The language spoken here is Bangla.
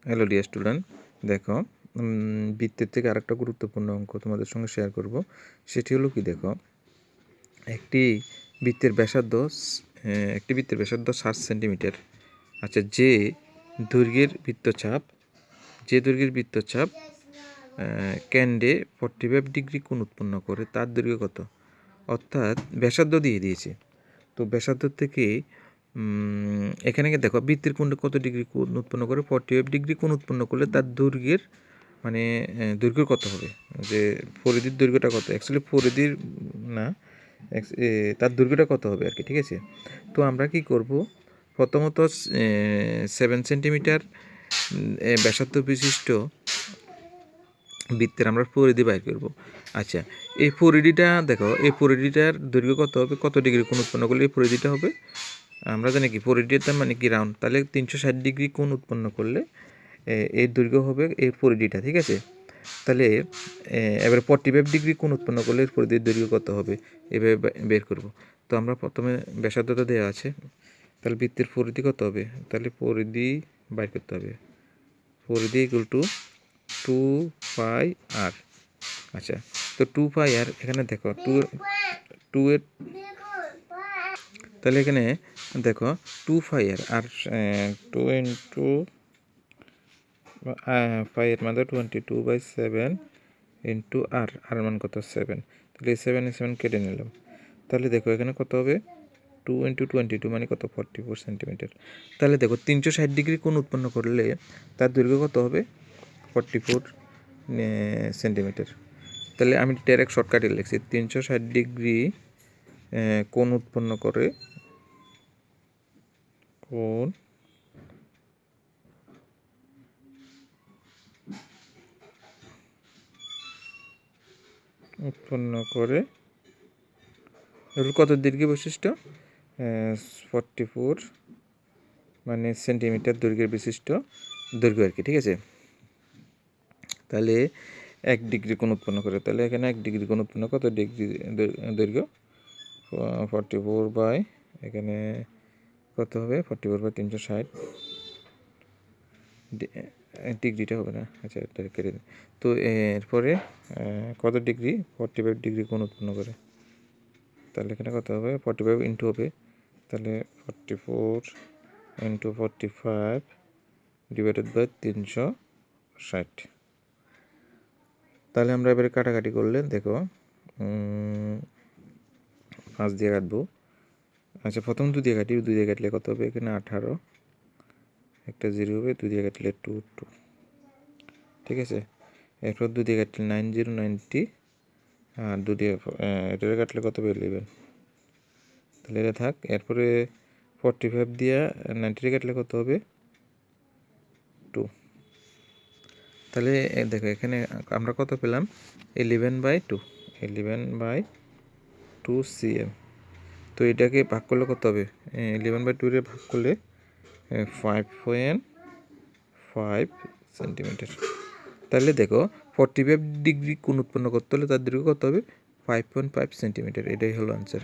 হ্যালো ডিয়ার স্টুডেন্ট, দেখো বৃত্তের থেকে আরেকটা গুরুত্বপূর্ণ অঙ্ক তোমাদের সঙ্গে শেয়ার করব। সেটি হলো কি, দেখো একটি বৃত্তের ব্যাসার্ধ 60 সেন্টিমিটার। আচ্ছা, যে দৈর্ঘ্যের বৃত্তচাপ কেন্দ্রে 45 ডিগ্রি কোণ উৎপন্ন করে তার দৈর্ঘ্য কত? অর্থাৎ ব্যাসার্ধ দিয়ে দিয়েছে। তো ব্যাসার্ধ থেকে এখানে দেখো বৃত্তের কোণটা কত ডিগ্রি কোণ উৎপন্ন করে, 45 ডিগ্রি কোণ উৎপন্ন করলে তার দৈর্ঘ্যের দৈর্ঘ্য কত হবে, যে পরিধির দৈর্ঘ্যটা কত, অ্যাকচুয়ালি পরিধির না, তার দৈর্ঘ্যটা কত হবে আর কি। ঠিক আছে, তো আমরা কি করব, প্রথমত 7 সেন্টিমিটার ব্যাসার্ধ বিশিষ্ট বৃত্তের আমরা পরিধি বাইর করব। আচ্ছা, এই পরিধিটা দেখো, এই পরিধিটার দৈর্ঘ্য কত হবে, কত ডিগ্রি কোণ উৎপন্ন করলে এই পরিধিটা হবে, আমরা জানি কি পরিধির তার মানে কি রাউন্ড, তাহলে 360 ডিগ্রি কোণ উৎপন্ন করলে এর দৈর্ঘ্য হবে এই পরিধিটা। ঠিক আছে, তাহলে এবার 45 ডিগ্রি কোণ উৎপন্ন করলে এর পরিধির দৈর্ঘ্য কত হবে, এভাবে বের করব। তো আমরা প্রথমে ব্যাসার্ধটা দেওয়া আছে, তাহলে বৃত্তের পরিধি কত হবে, তাহলে পরিধি বাইর করতে হবে। পরিধি ইকুয়াল টু 2πr। আচ্ছা, তো 2πr এখানে দেখো টু এর, তাহলে এখানে দেখো 2πr আর 2 ইন্টু পাইয়ের মানে 22/7 ইন্টু আর মান কত 7, তাহলে 7 কেটে নিলাম। তাহলে দেখো এখানে কত হবে, 2 ইন্টু 22 মানে কত 44 সেন্টিমিটার। তাহলে দেখো 360 ডিগ্রি কোণ উৎপন্ন করলে তার দৈর্ঘ্য কত হবে, 44 সেন্টিমিটার। তাহলে আমি ডাইরেক্ট শর্টকাটে লিখছি, 360 ডিগ্রি কোণ উৎপন্ন করে কত দীর্ঘ বৈশিষ্ট্য, 44 মানে সেন্টিমিটার দৈর্ঘ্যের বিশিষ্ট দৈর্ঘ্য আর কি। ঠিক আছে, তাহলে 1 ডিগ্রি কোণ উৎপন্ন করে, তাহলে এখানে 1 ডিগ্রি কোণ উৎপন্ন কত ডিগ্রি দৈর্ঘ্য, 44 বাই এখানে কত হবে, 44/360 ডিগ্রিটা হবে না, আচ্ছা এটা কেটে দিন। তো এরপরে কত ডিগ্রি, 45 ডিগ্রি কোণ উৎপন্ন করে, তাহলে এখানে কত হবে, 45 ইন্টু হবে, তাহলে 44 ইন্টু 45 ডিভাইডেড বাই 360। তাহলে আমরা এবারে কাটাকাটি করলে দেখো 5 দিয়ে কাটবো। আচ্ছা, প্রথম 2 দিয়ে কাটি, 2 দিয়ে কাটলে কত হবে, এখানে 18, একটা 0 হবে, 2 দিয়ে কাটলে 2 2। ঠিক আছে, এরপর 2 দিয়ে কাটলে 90 আর 2 দিয়ে এটা কাটলে কত হবে 11, তাহলে এটা থাক। এরপরে 45 দিয়ে 90 কাটলে কত হবে 2। তাহলে দেখো এখানে আমরা কত পেলাম, 11/2 cm। তো এটাকে ভাগ করলে কত হবে, 11/2 এর ভাগ করলে 5.5 সেন্টিমিটার। তাহলে দেখো 45 ডিগ্রি কোণ উৎপন্ন করতে হলে তার দৈর্ঘ্য কত হবে, 5.5 সেন্টিমিটার। এটাই হলো আনসার।